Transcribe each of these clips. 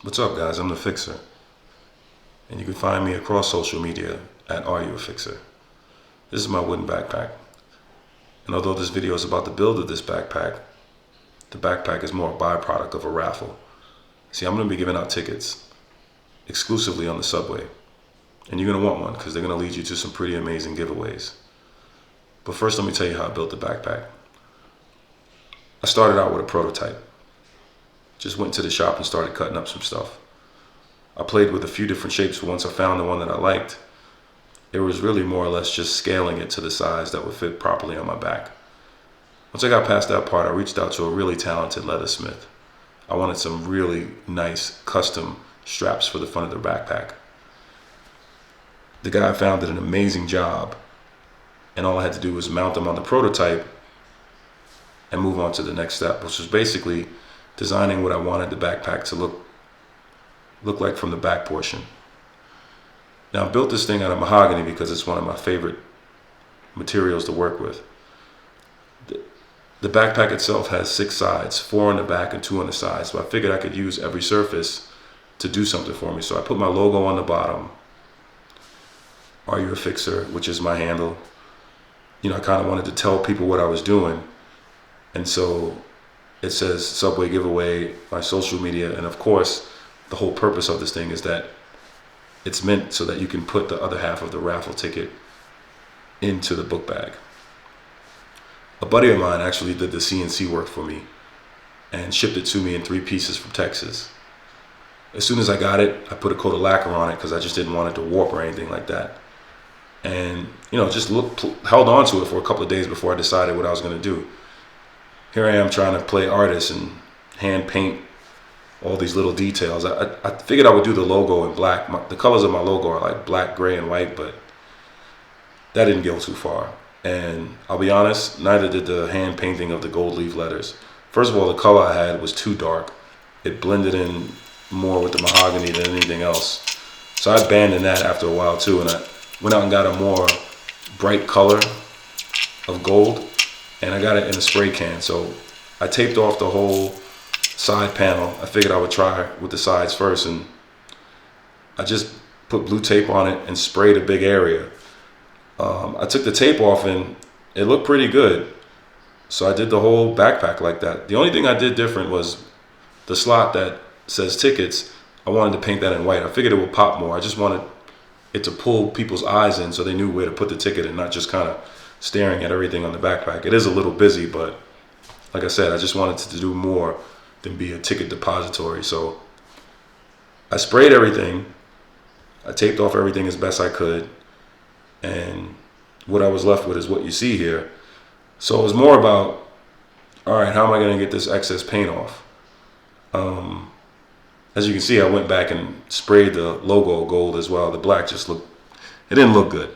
What's up, guys? I'm the Fixer, and you can find me across social media at Are You a Fixer. This is my wooden backpack, and although this video is about the build of this backpack, the backpack is more a byproduct of a raffle. See, I'm going to be giving out tickets exclusively on the subway, and you're going to want one because they're going to lead you to some pretty amazing giveaways. But first, let me tell you how I built the backpack. I started out with a prototype. Just went to the shop and started cutting up some stuff. I played with a few different shapes, but once I found the one that I liked, it was really more or less just scaling it to the size that would fit properly on my back. Once I got past that part, I reached out to a really talented leathersmith. I wanted some really nice custom straps for the front of the backpack. The guy found did an amazing job, and all I had to do was mount them on the prototype and move on to the next step, which was basically designing what I wanted the backpack to look like from the back portion. Now, I built this thing out of mahogany because it's one of my favorite materials to work with. The backpack itself has 6 sides, 4 on the back and 2 on the sides, so I figured I could use every surface to do something for me. So I put my logo on the bottom, Are You a Fixer, which is my handle. I kind of wanted to tell people what I was doing, and so it says Subway giveaway, my social media, and of course, the whole purpose of this thing is that it's meant so that you can put the other half of the raffle ticket into the book bag. A buddy of mine actually did the CNC work for me and shipped it to me in 3 pieces from Texas. As soon as I got it, I put a coat of lacquer on it because I just didn't want it to warp or anything like that. And, just held on to it for a couple of days before I decided what I was going to do. Here I am trying to play artist and hand paint all these little details. I figured I would do the logo in black. The colors of my logo are like black, gray, and white, but that didn't go too far. And I'll be honest, neither did the hand painting of the gold leaf letters. First of all, the color I had was too dark. It blended in more with the mahogany than anything else. So I abandoned that after a while too, and I went out and got a more bright color of gold, and I got it in a spray can. So I taped off the whole side panel. I figured I would try with the sides first, and I just put blue tape on it and sprayed a big area. I took the tape off and it looked pretty good. So I did the whole backpack like that. The only thing I did different was the slot that says tickets. I wanted to paint that in white. I figured it would pop more. I just wanted it to pull people's eyes in so they knew where to put the ticket and not just kind of staring at everything on the backpack. It is a little busy, but like I said, I just wanted to do more than be a ticket depository. So I sprayed everything. I taped off everything as best I could. And what I was left with is what you see here. So it was more about, all right, how am I going to get this excess paint off? As you can see, I went back and sprayed the logo gold as well. The black it didn't look good.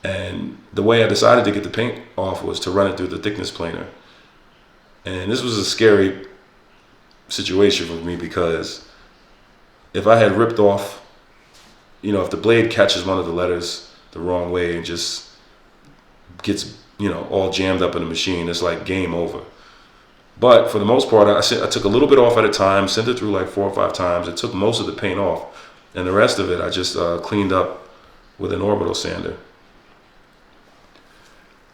And the way I decided to get the paint off was to run it through the thickness planer. And this was a scary situation for me because if I had ripped off, if the blade catches one of the letters the wrong way and just gets, all jammed up in the machine, it's like game over. But for the most part, I took a little bit off at a time, sent it through like 4 or 5 times. It took most of the paint off, and the rest of it I just cleaned up with an orbital sander.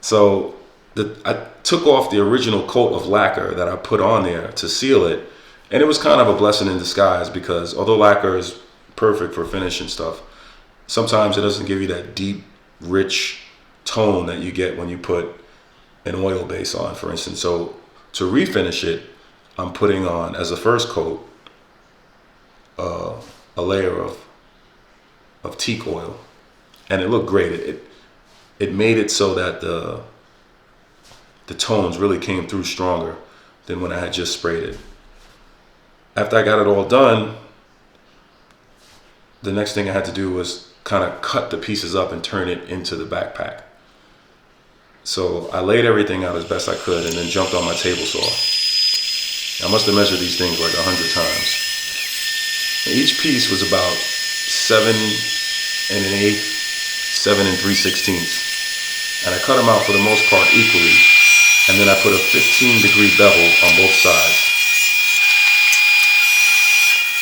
So I took off the original coat of lacquer that I put on there to seal it, and it was kind of a blessing in disguise because although lacquer is perfect for finish and stuff, sometimes it doesn't give you that deep, rich tone that you get when you put an oil base on, for instance. So to refinish it, I'm putting on, as a first coat, a layer of teak oil, and it looked great. It made it so that the tones really came through stronger than when I had just sprayed it. After I got it all done, the next thing I had to do was kind of cut the pieces up and turn it into the backpack. So I laid everything out as best I could and then jumped on my table saw. I must have measured these things like 100 times. And each piece was about 7 1/8, 7 3/16. And I cut them out for the most part equally. And then I put a 15-degree bevel on both sides.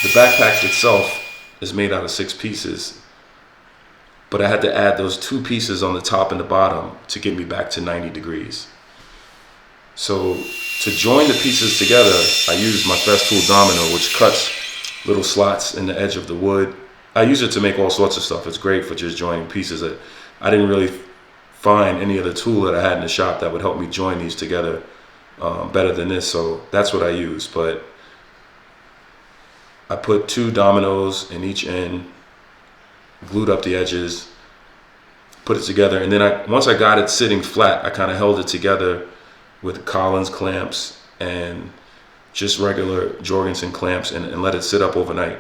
The backpack itself is made out of 6 pieces, but I had to add those 2 pieces on the top and the bottom to get me back to 90 degrees. So to join the pieces together, I used my Festool domino, which cuts little slots in the edge of the wood. I use it to make all sorts of stuff. It's great for just joining pieces. I didn't really find any other tool that I had in the shop that would help me join these together better than this, so that's what I use. But I put 2 dominoes in each end, glued up the edges, put it together, and then once I got it sitting flat, I kind of held it together with Collins clamps and just regular Jorgensen clamps and let it sit up overnight.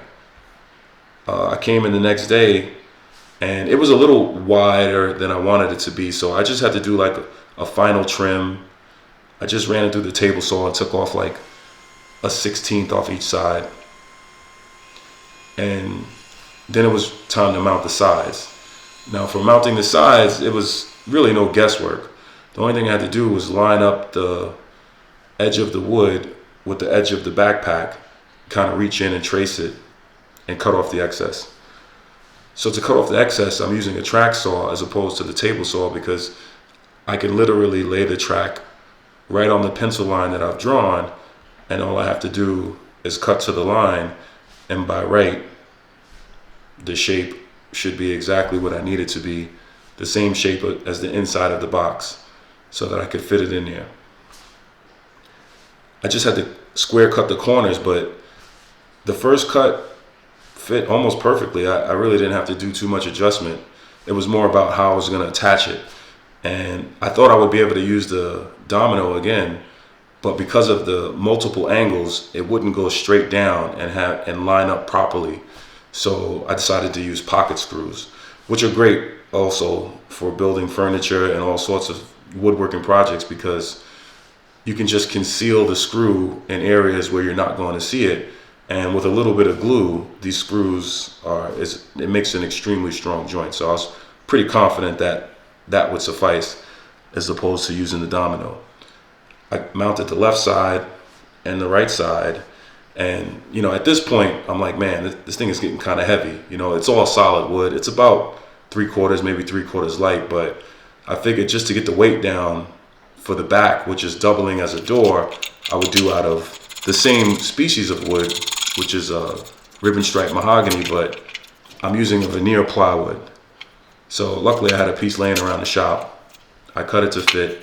I came in the next day and it was a little wider than I wanted it to be, so I just had to do like a final trim. I just ran it through the table saw and took off like a 1/16 off each side. And then it was time to mount the sides. Now for mounting the sides, it was really no guesswork. The only thing I had to do was line up the edge of the wood with the edge of the backpack, kind of reach in and trace it and cut off the excess. So to cut off the excess, I'm using a track saw as opposed to the table saw, because I can literally lay the track right on the pencil line that I've drawn, and all I have to do is cut to the line, and by right, the shape should be exactly what I need it to be, the same shape as the inside of the box, so that I could fit it in there. I just had to square cut the corners, but the first cut fit almost perfectly. I really didn't have to do too much adjustment. It was more about how I was going to attach it. And I thought I would be able to use the domino again, but because of the multiple angles, it wouldn't go straight down and line up properly. So I decided to use pocket screws, which are great also for building furniture and all sorts of woodworking projects, because you can just conceal the screw in areas where you're not going to see it. And with a little bit of glue, these screws it makes an extremely strong joint. So I was pretty confident that that would suffice as opposed to using the domino. I mounted the left side and the right side. And, at this point, I'm like, man, this thing is getting kind of heavy. It's all solid wood. It's about 3/4, maybe 3/4 light. But I figured just to get the weight down for the back, which is doubling as a door, I would do out of the same species of wood, which is ribbon stripe mahogany, but I'm using a veneer plywood. So luckily I had a piece laying around the shop. I cut it to fit,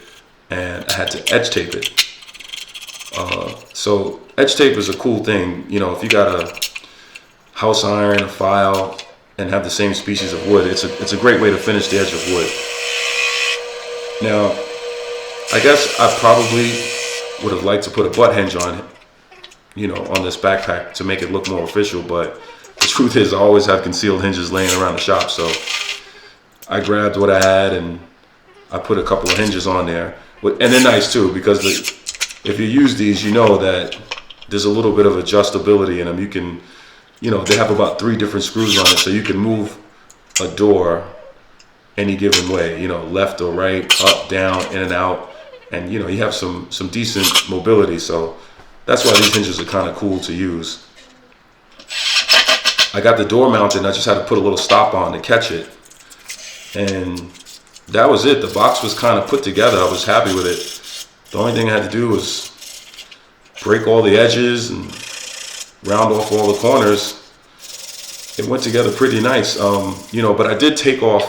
and I had to edge tape it. So edge tape is a cool thing. If you got a house iron, a file, and have the same species of wood, it's a great way to finish the edge of wood. Now, I guess I probably would have liked to put a butt hinge on this backpack to make it look more official, but the truth is I always have concealed hinges laying around the shop, so I grabbed what I had and I put a couple of hinges on there. And they're nice too, because if you use these, that there's a little bit of adjustability in them. You can, they have about 3 different screws on it, so you can move a door any given way, left or right, up, down, in and out, and you have some decent mobility. So that's why these hinges are kind of cool to use. I got the door mounted, and I just had to put a little stop on to catch it, and that was it. The box was kind of put together. I was happy with it. The only thing I had to do was break all the edges and round off all the corners. It went together pretty nice, but I did take off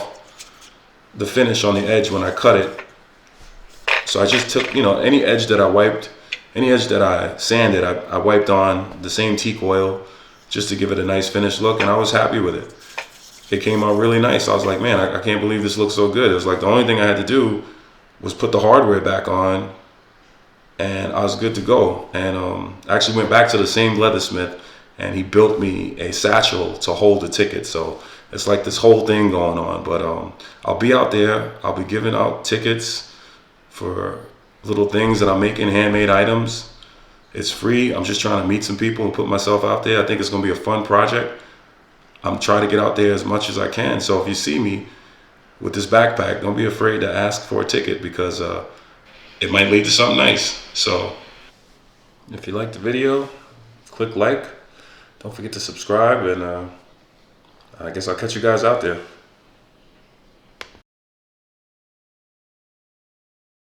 the finish on the edge when I cut it. So I just took, any edge that I sanded, I wiped on the same teak oil just to give it a nice finished look, and I was happy with it. It came out really nice. I was like, man, I can't believe this looks so good. It was like the only thing I had to do was put the hardware back on, and I was good to go. And I actually went back to the same leathersmith, and he built me a satchel to hold the ticket. So it's like this whole thing going on. But I'll be out there. I'll be giving out tickets for little things that I'm making, handmade items. It's free. I'm just trying to meet some people and put myself out there. I think it's going to be a fun project. I'm trying to get out there as much as I can. So if you see me with this backpack, don't be afraid to ask for a ticket, because it might lead to something nice. So if you liked the video, click like, Don't forget to subscribe, and I guess I'll catch you guys out there.